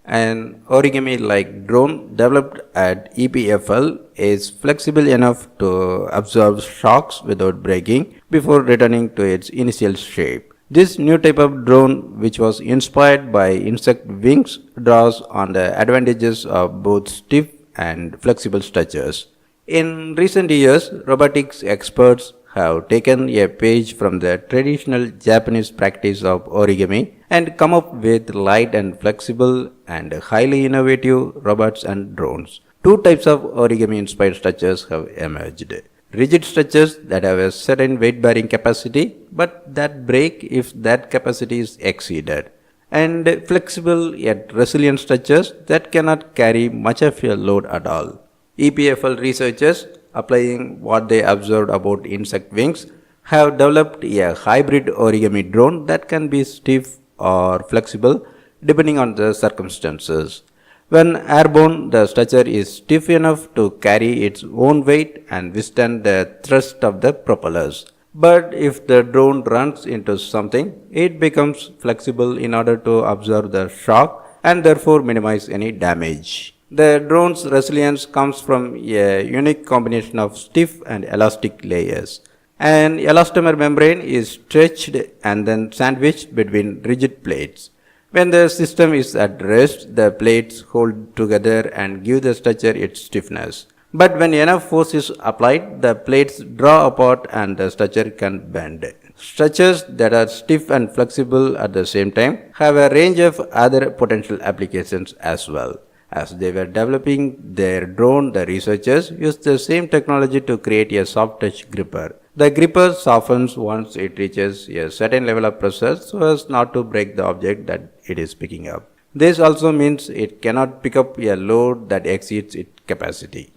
An origami-like drone developed at EPFL is flexible enough to absorb shocks without breaking before returning to its initial shape. This new type of drone, which was inspired by insect wings, draws on the advantages of both stiff and flexible structures. In recent years, robotics experts have taken a page from the traditional Japanese practice of origami and come up with light and flexible and highly innovative robots and drones. Two types of origami inspired structures have emerged. Rigid structures that have a certain weight bearing capacity but that break if that capacity is exceeded, and flexible yet resilient structures that cannot carry much of a load at all. EPFL researchers, applying what they observed about insect wings, have developed a hybrid origami drone that can be stiff or flexible depending on the circumstances. When airborne, the structure is stiff enough to carry its own weight and withstand the thrust of the propellers. But if the drone runs into something, it becomes flexible in order to absorb the shock and therefore minimize any damage. The drone's resilience comes from a unique combination of stiff and elastic layers. An elastomer membrane is stretched and then sandwiched between rigid plates. When the system is at rest, the plates hold together and give the structure its stiffness. But when enough force is applied, the plates draw apart and the structure can bend. Structures that are stiff and flexible at the same time have a range of other potential applications as well. As they were developing their drone, the researchers used the same technology to create a soft touch gripper. The gripper softens once it reaches a certain level of pressure so as not to break the object that it is picking up. This also means it cannot pick up a load that exceeds its capacity.